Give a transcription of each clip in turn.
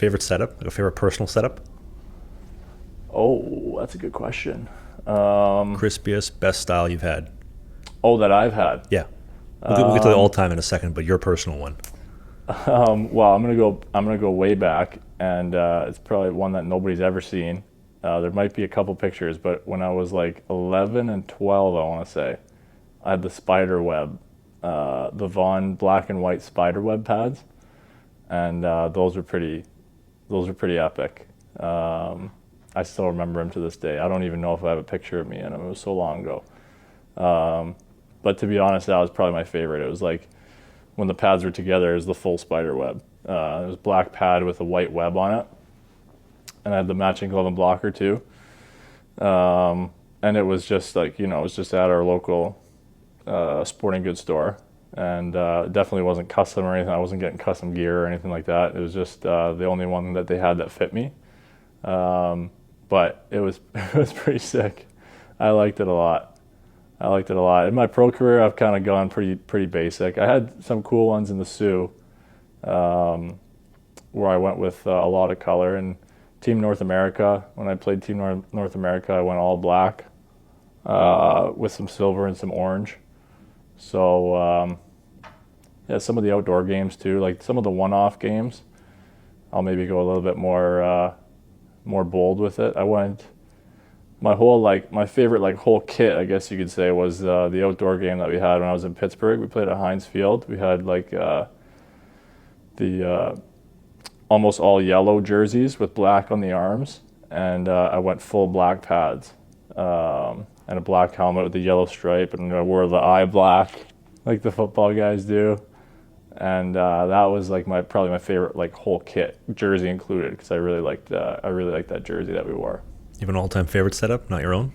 Favorite setup? Like a favorite personal setup? Oh, that's a good question. Crispiest, best style you've had? Oh, that I've had. Yeah. We'll get to the all time in a second, but your personal one. Well, I'm gonna go way back, and it's probably one that nobody's ever seen. There might be a couple pictures, but when I was like 11 and 12, I want to say, I had the spider web, the Vaughn black and white spider web pads, and those were pretty epic. I still remember them to this day. I don't even know if I have a picture of me in them. It was so long ago. But to be honest, that was probably my favorite. It was like when the pads were together, it was the full spider web. It was black pad with a white web on it, and I had the matching glove and blocker too. And it was just like, it was just at our local sporting goods store, and definitely wasn't custom or anything. I wasn't getting custom gear or anything like that. It was just the only one that they had that fit me. But it was it was pretty sick. I liked it a lot. In my pro career, I've kind of gone pretty basic. I had some cool ones in the Sioux, where I went with a lot of color. And Team North America, when I played Team North America, I went all black with some silver and some orange. So yeah, some of the outdoor games too, like some of the one-off games, I'll maybe go a little bit more bold with it. I went my favorite whole kit, I guess you could say, was the outdoor game that we had when I was in Pittsburgh. We played at Heinz Field. We had the almost all yellow jerseys with black on the arms, and I went full black pads and a black helmet with the yellow stripe, and I wore the eye black like the football guys do. And that was probably my favorite whole kit, jersey included, because I really liked that jersey that we wore. You have an all-time favorite setup, not your own?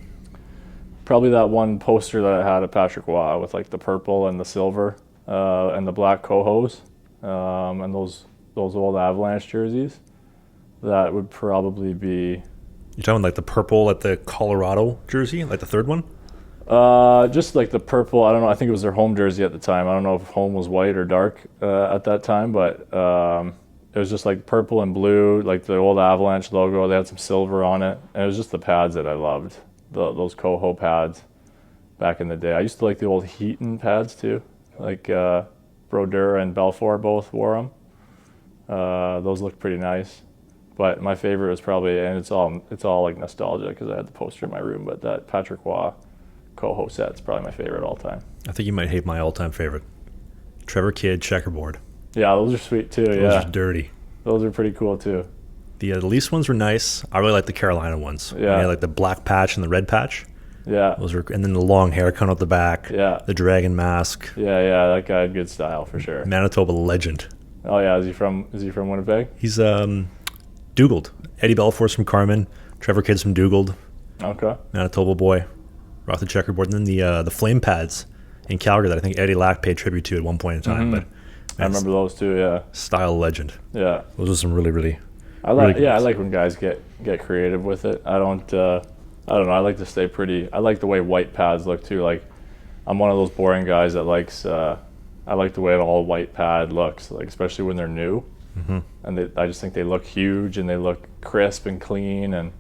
Probably that one poster that I had at Patrick Waugh with the purple and the silver and the black cohos, and those old Avalanche jerseys. That would probably be. You're talking the purple at the Colorado jersey, like the third one? Just the purple. I don't know. I think it was their home jersey at the time. I don't know if home was white or dark at that time, but it was just purple and blue, like the old Avalanche logo. They had some silver on it, and it was just the pads that I loved. Those Coho pads back in the day. I used to like the old Heaton pads too, Brodeur and Belfour both wore them. Those looked pretty nice. But my favorite was probably, and it's all nostalgia because I had the poster in my room, but that Patrick Waugh Coho set's probably my favorite all time. I think you might hate my all-time favorite. Trevor Kidd checkerboard. Yeah, those are sweet too. Those are dirty. Those are pretty cool too. The Leafs ones were nice. I really like the Carolina ones. Yeah. The black patch and the red patch. Yeah. Those were, and then the long hair coming out the back. Yeah. The dragon mask. Yeah, that guy had good style for sure. Manitoba legend. Oh yeah, is he from Winnipeg? He's Dugald. Eddie Belfour's from Carmen. Trevor Kidd's from Dugald. Okay. Manitoba boy. Rock the checkerboard. And then the flame pads in Calgary that I think Eddie Lack paid tribute to at one point in time. Mm-hmm. But I remember those too. Yeah. Style legend. Yeah. Those are some really. I like when guys get creative with it. I don't know. I like to stay pretty. I like the way white pads look too. I'm one of those boring guys that likes. I like the way an all white pad looks, especially when they're new. Mm-hmm. And I just think they look huge and they look crisp and clean. And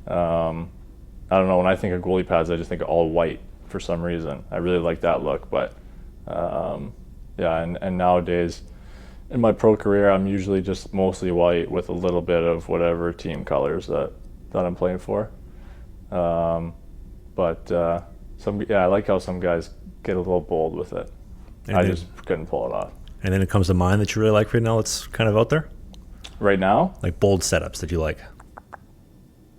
I don't know, when I think of goalie pads, I just think of all white for some reason. I really like that look. But yeah, and nowadays in my pro career, I'm usually just mostly white with a little bit of whatever team colors that I'm playing for. But I like how some guys get a little bold with it. I just couldn't pull it off. And then it comes to mind that you really like right now that's kind of out there? Right now? Like bold setups that you like?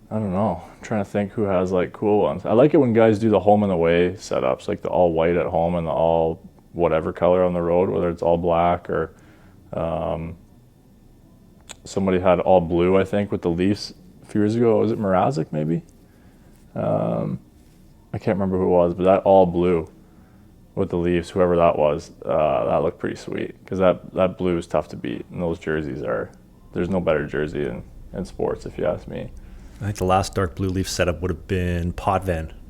I don't know. I'm trying to think who has cool ones. I like it when guys do the home and away setups, like the all white at home and the all whatever color on the road, whether it's all black or somebody had all blue, I think, with the Leafs a few years ago. Was it Mrazek maybe? I can't remember who it was, but that all blue with the Leafs, whoever that was, that looked pretty sweet because that blue is tough to beat, and those jerseys there's no better jersey in sports if you ask me. I think the last dark blue Leaf setup would have been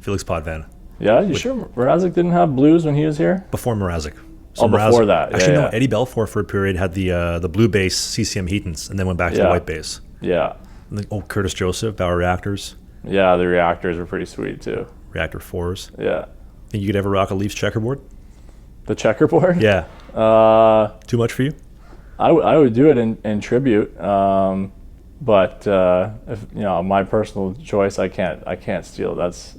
Felix Potvin. Yeah, you sure Mrazek didn't have blues when he was here? Before Mrazek. some before Razzo. that. Actually, Yeah, no. yeah. Eddie Belfour for a period had the blue base CCM Heatons, and then went back to the Yeah. white base. Yeah. And then, Curtis Joseph, Bauer Reactors, Yeah, the reactors were pretty sweet too. Reactor 4s. Yeah. Think you could ever rock a Leafs checkerboard? The checkerboard? Yeah. Too much for you? I would do it in tribute. But if my personal choice, I can't steal. That's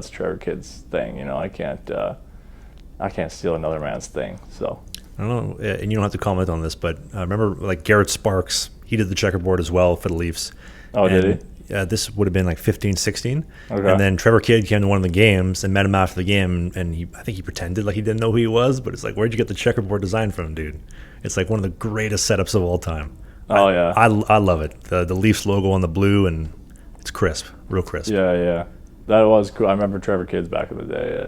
Trevor Kidd's thing. I can't steal another man's thing. So I don't know, and you don't have to comment on this, but I remember like Garrett Sparks, he did the checkerboard as well for the Leafs. Oh, did he? Yeah, this would have been like 15, 16. Okay. And then Trevor Kidd came to one of the games and met him after the game, and I think he pretended like he didn't know who he was, but it's like, where'd you get the checkerboard design from, dude? It's like one of the greatest setups of all time. Oh, yeah. I love it. The Leafs logo on the blue, and it's crisp, real crisp. Yeah. That was cool. I remember Trevor Kidd's back in the day.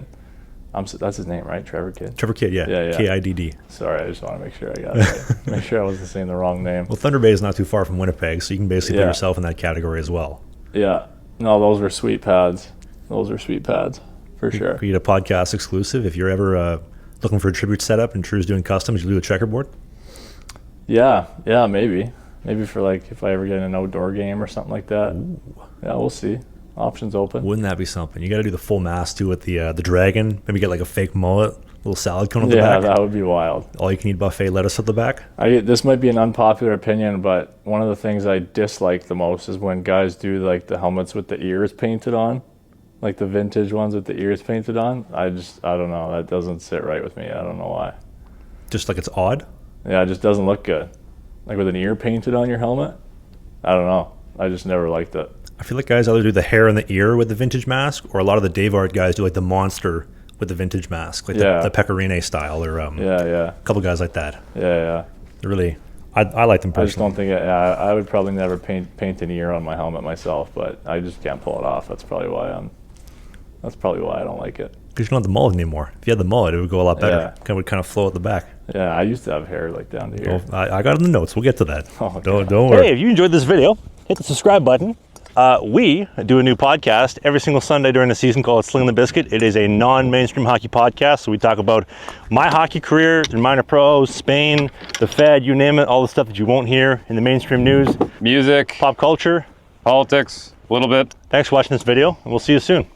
And that's his name, right? Trevor Kidd? Trevor Kidd, yeah. Yeah. Kidd. Sorry, I just want to make sure I got it right. Make sure I wasn't saying the wrong name. Well, Thunder Bay is not too far from Winnipeg, so you can basically put Yeah. yourself in that category as well. Yeah. No, those were sweet pads. For sure. Create a podcast exclusive. If you're ever looking for a tribute setup and Drew's doing customs, you do a checkerboard. Yeah, maybe for like if I ever get in an outdoor game or something like that. Ooh. Yeah, we'll see. Options open. Wouldn't that be something? You got to do the full mask too with the dragon. Maybe get like a fake mullet, little salad cone at the back. Yeah, that would be wild. All you can eat buffet lettuce at the back. This might be an unpopular opinion, but one of the things I dislike the most is when guys do like the helmets with the ears painted on, like the vintage ones with the ears painted on. I don't know. That doesn't sit right with me. I don't know why. Just like it's odd. Yeah, it just doesn't look good. Like with an ear painted on your helmet. I don't know. I just never liked it. I feel like guys either do the hair and the ear with the vintage mask, or a lot of the Dave Art guys do like the monster with the vintage mask, like the Pecorine style, or a couple guys like that. Yeah. They're really, I like them personally. I just don't think I would probably never paint an ear on my helmet myself, but I just can't pull it off. That's probably why I don't like it. Because you don't have the mullet anymore. If you had the mullet, it would go a lot better. It would kind of flow at the back. Yeah, I used to have hair like down to here. Well, I got it in the notes. We'll get to that. Oh, don't worry. Hey, if you enjoyed this video, hit the subscribe button. We do a new podcast every single Sunday during the season called Sling the Biscuit. It is a non-mainstream hockey podcast, so we talk about my hockey career, the minor pros, Spain, the Fed, you name it, all the stuff that you won't hear in the mainstream news. Music, Pop culture. politics, a little bit. Thanks for watching this video, and we'll see you soon.